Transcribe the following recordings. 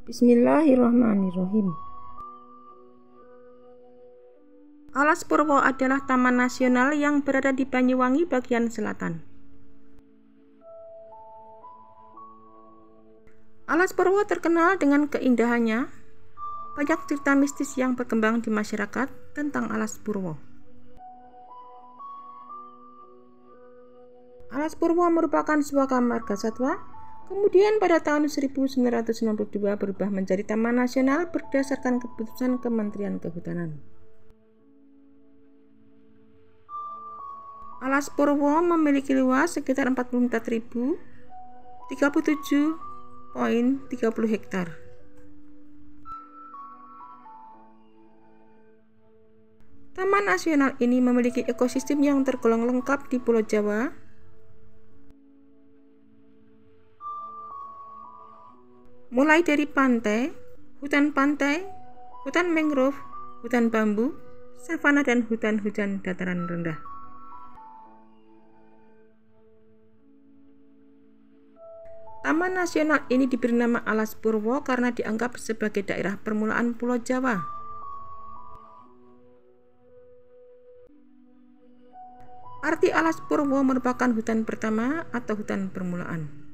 Bismillahirrahmanirrahim. Alas Purwo adalah taman nasional yang berada di Banyuwangi bagian selatan. Alas Purwo terkenal dengan keindahannya. Banyak cerita mistis yang berkembang di masyarakat tentang Alas Purwo. Alas Purwo merupakan sebuah marga satwa. Kemudian pada tahun 1992 berubah menjadi Taman Nasional berdasarkan keputusan Kementerian Kehutanan. Alas Purwo memiliki luas sekitar 44.037,30 hektar. Taman nasional ini memiliki ekosistem yang tergolong lengkap di Pulau Jawa, mulai dari pantai, hutan mangrove, hutan bambu, savana, dan hutan hujan dataran rendah. Taman nasional ini diberi nama Alas Purwo karena dianggap sebagai daerah permulaan Pulau Jawa. Arti Alas Purwo merupakan hutan pertama atau hutan permulaan.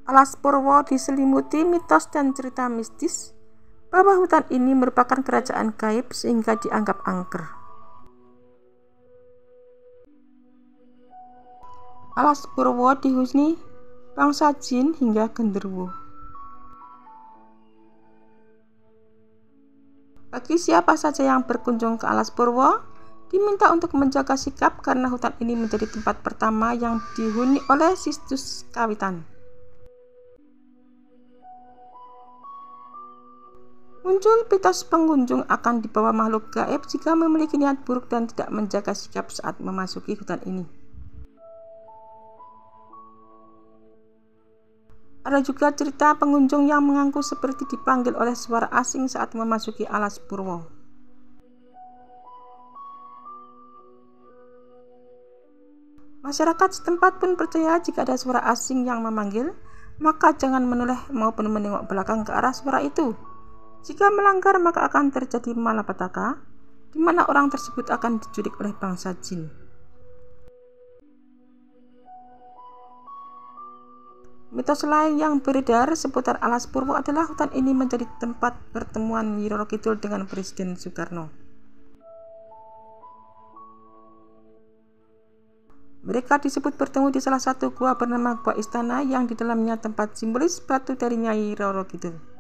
Alas Purwo diselimuti mitos dan cerita mistis bahwa hutan ini merupakan kerajaan gaib sehingga dianggap angker. Alas Purwo dihuni bangsa jin hingga genderuwo. Bagi siapa saja yang berkunjung ke Alas Purwo, diminta untuk menjaga sikap karena hutan ini menjadi tempat pertama yang dihuni oleh Sistus Kawitan. Muncul mitos pengunjung akan dibawa makhluk gaib jika memiliki niat buruk dan tidak menjaga sikap saat memasuki hutan ini. Ada juga cerita pengunjung yang mengaku seperti dipanggil oleh suara asing saat memasuki Alas Purwo. Masyarakat setempat pun percaya jika ada suara asing yang memanggil, maka jangan menoleh maupun menengok belakang ke arah suara itu. Jika melanggar maka akan terjadi malapetaka, di mana orang tersebut akan diculik oleh bangsa jin. Mitos lain yang beredar seputar Alas Purwo adalah hutan ini menjadi tempat pertemuan Nyi Roro Kidul dengan Presiden Soekarno. Mereka disebut bertemu di salah satu gua bernama Gua Istana yang di dalamnya tempat simbolis batu dari Nyai Roro Kidul.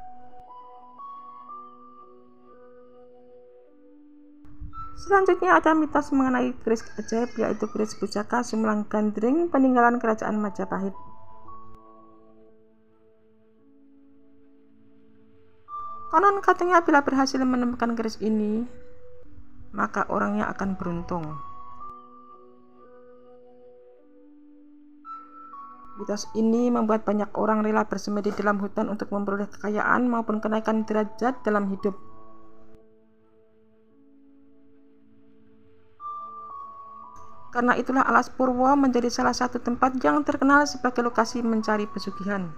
Selanjutnya ada mitos mengenai keris ajaib, yaitu keris pusaka Sumlang Gandring peninggalan kerajaan Majapahit. Konon katanya bila berhasil menemukan keris ini, maka orangnya akan beruntung. Mitos ini membuat banyak orang rela bersemedi di dalam hutan untuk memperoleh kekayaan maupun kenaikan derajat dalam hidup. Karena itulah Alas Purwo menjadi salah satu tempat yang terkenal sebagai lokasi mencari pesugihan.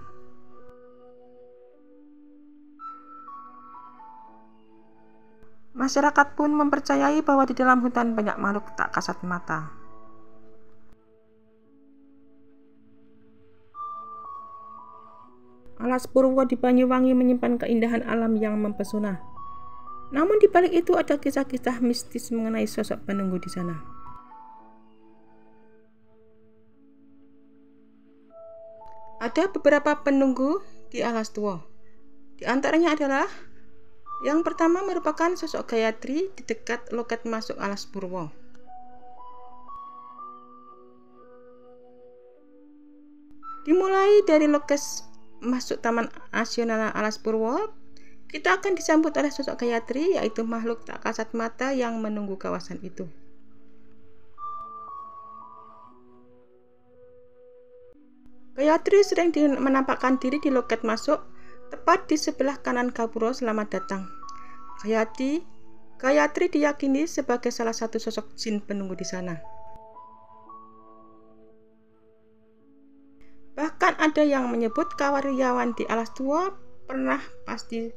Masyarakat pun mempercayai bahwa di dalam hutan banyak makhluk tak kasat mata. Alas Purwo di Banyuwangi menyimpan keindahan alam yang mempesona. Namun di balik itu ada kisah-kisah mistis mengenai sosok penunggu di sana. Ada beberapa penunggu di Alas Purwo. Di antaranya adalah yang pertama merupakan sosok Gayatri di dekat loket masuk Alas Purwo. Dimulai dari loket masuk Taman Nasional Alas Purwo, kita akan disambut oleh sosok Gayatri, yaitu makhluk tak kasat mata yang menunggu kawasan itu. Gayatri sering menampakkan diri di loket masuk, tepat di sebelah kanan gapura selamat datang. Gayatri diyakini sebagai salah satu sosok jin penunggu di sana. Bahkan ada yang menyebut karyawan di Alas Tua pernah pasti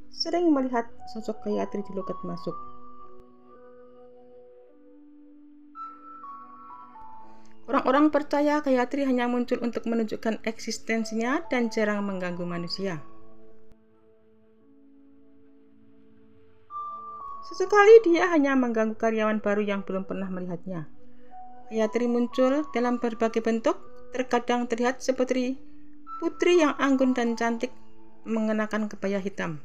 sering melihat sosok Gayatri di loket masuk. Orang-orang percaya Gayatri hanya muncul untuk menunjukkan eksistensinya dan jarang mengganggu manusia. Sesekali dia hanya mengganggu karyawan baru yang belum pernah melihatnya. Gayatri muncul dalam berbagai bentuk, terkadang terlihat seperti putri yang anggun dan cantik mengenakan kebaya hitam.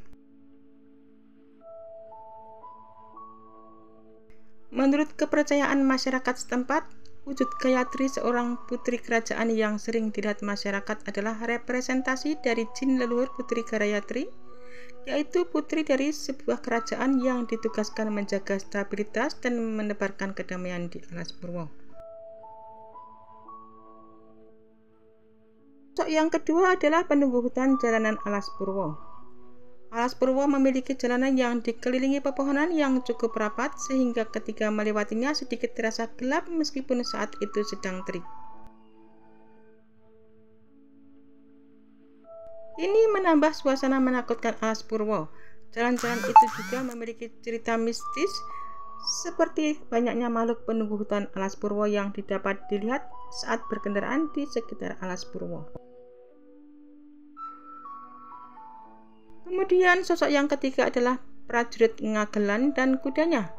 Menurut kepercayaan masyarakat setempat, wujud Gayatri, seorang putri kerajaan yang sering dilihat masyarakat, adalah representasi dari jin leluhur Putri Gayatri, yaitu putri dari sebuah kerajaan yang ditugaskan menjaga stabilitas dan menebarkan kedamaian di Alas Purwo. Sosok yang kedua adalah penunggu hutan jalanan Alas Purwo. Alas Purwo memiliki jalanan yang dikelilingi pepohonan yang cukup rapat sehingga ketika melewatinya sedikit terasa gelap meskipun saat itu sedang terik. Ini menambah suasana menakutkan Alas Purwo. Jalan-jalan itu juga memiliki cerita mistis seperti banyaknya makhluk penunggu hutan Alas Purwo yang didapat dilihat saat berkendaraan di sekitar Alas Purwo. Kemudian sosok yang ketiga adalah prajurit Ngagelan dan kudanya.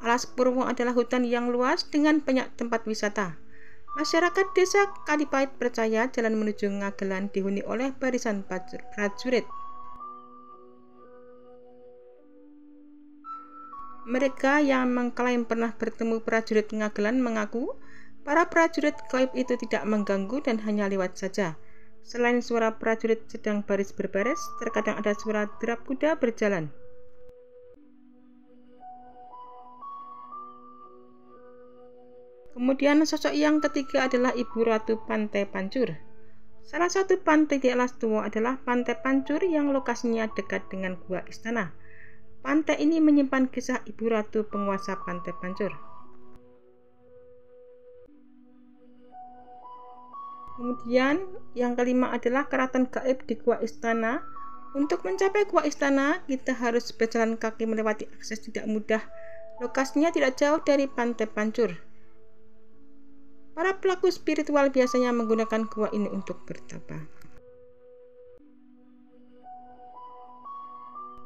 Alas Purwo adalah hutan yang luas dengan banyak tempat wisata. Masyarakat desa Kalipait percaya jalan menuju Ngagelan dihuni oleh barisan prajurit. Mereka yang mengklaim pernah bertemu prajurit Ngagelan mengaku para prajurit gaib itu tidak mengganggu dan hanya lewat saja. Selain suara prajurit sedang baris berbaris, terkadang ada suara derap kuda berjalan. Kemudian sosok yang ketiga adalah Ibu Ratu Pantai Pancur. Salah satu pantai di Alas Tua adalah Pantai Pancur yang lokasinya dekat dengan Gua Istana. Pantai ini menyimpan kisah Ibu Ratu penguasa Pantai Pancur. Kemudian yang kelima adalah keraton gaib di Gua Istana. Untuk mencapai Gua Istana, kita harus berjalan kaki melewati akses tidak mudah. Lokasinya tidak jauh dari Pantai Pancur. Para pelaku spiritual biasanya menggunakan gua ini untuk bertapa.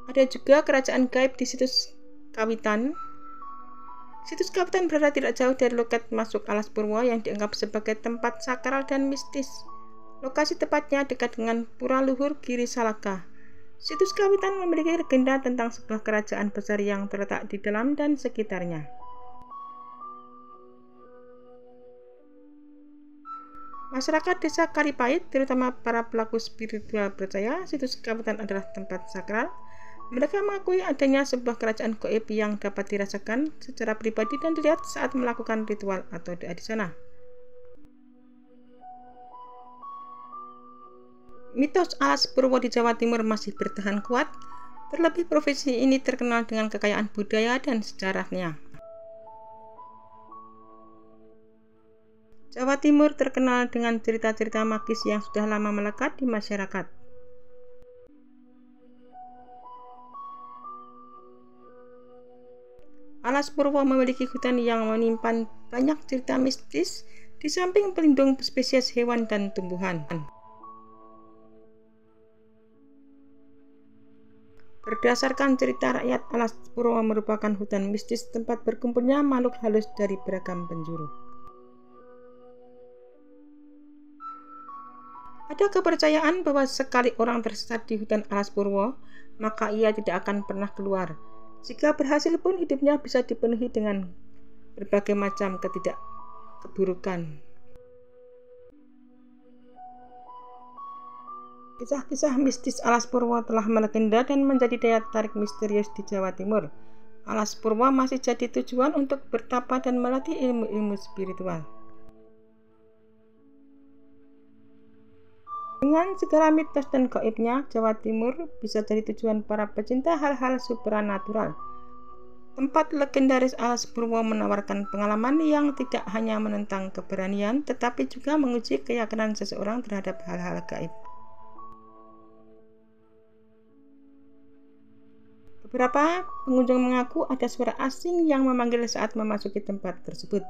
Ada juga kerajaan gaib di situs Kawitan. Situs Kawitan berada tidak jauh dari loket masuk Alas Purwo yang dianggap sebagai tempat sakral dan mistis. Lokasi tepatnya dekat dengan Pura Luhur Giri Salaka. Situs Kawitan memiliki legenda tentang sebuah kerajaan besar yang terletak di dalam dan sekitarnya. Masyarakat desa Kalipait, terutama para pelaku spiritual, percaya situs Kawitan adalah tempat sakral. Mereka mengakui adanya sebuah kerajaan gaib yang dapat dirasakan secara pribadi dan dilihat saat melakukan ritual atau doa di sana. Mitos Alas Purwo di Jawa Timur masih bertahan kuat, terlebih provinsi ini terkenal dengan kekayaan budaya dan sejarahnya. Jawa Timur terkenal dengan cerita-cerita magis yang sudah lama melekat di masyarakat. Alas Purwo memiliki hutan yang menyimpan banyak cerita mistis di samping pelindung spesies hewan dan tumbuhan. Berdasarkan cerita rakyat, Alas Purwo merupakan hutan mistis tempat berkumpulnya makhluk halus dari beragam penjuru. Ada kepercayaan bahwa sekali orang tersesat di hutan Alas Purwo, maka ia tidak akan pernah keluar. Jika berhasil pun hidupnya bisa dipenuhi dengan berbagai macam keburukan. Kisah-kisah mistis Alas Purwo telah melegenda dan menjadi daya tarik misterius di Jawa Timur. Alas Purwo masih jadi tujuan untuk bertapa dan melatih ilmu-ilmu spiritual. Dengan segala mitos dan gaibnya, Jawa Timur bisa jadi tujuan para pecinta hal-hal supranatural. Tempat legendaris Alas Purwo menawarkan pengalaman yang tidak hanya menentang keberanian, tetapi juga menguji keyakinan seseorang terhadap hal-hal gaib. Beberapa pengunjung mengaku ada suara asing yang memanggil saat memasuki tempat tersebut.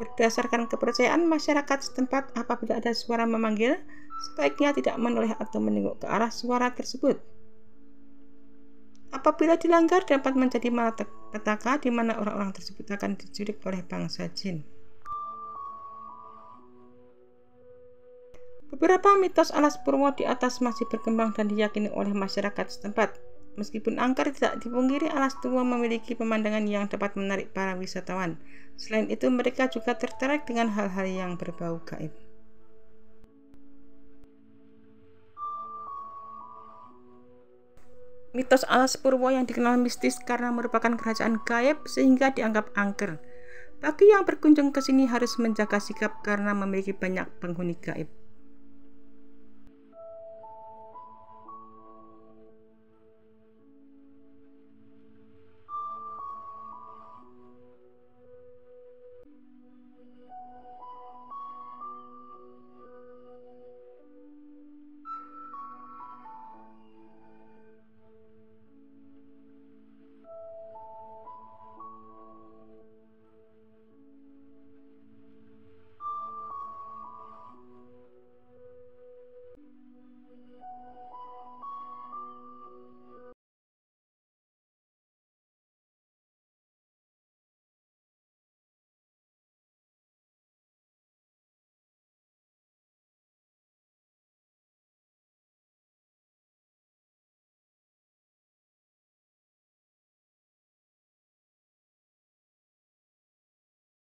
Berdasarkan kepercayaan masyarakat setempat, apabila ada suara memanggil, sebaiknya tidak menoleh atau menengok ke arah suara tersebut. Apabila dilanggar, dapat menjadi malapetaka di mana orang-orang tersebut akan diculik oleh bangsa jin. Beberapa mitos Alas Purwo di atas masih berkembang dan diyakini oleh masyarakat setempat. Meskipun angker, tidak dipungkiri Alas Purwo memiliki pemandangan yang dapat menarik para wisatawan. Selain itu, mereka juga tertarik dengan hal-hal yang berbau gaib. Mitos Alas Purwo yang dikenal mistis karena merupakan kerajaan gaib sehingga dianggap angker. Bagi yang berkunjung ke sini harus menjaga sikap karena memiliki banyak penghuni gaib.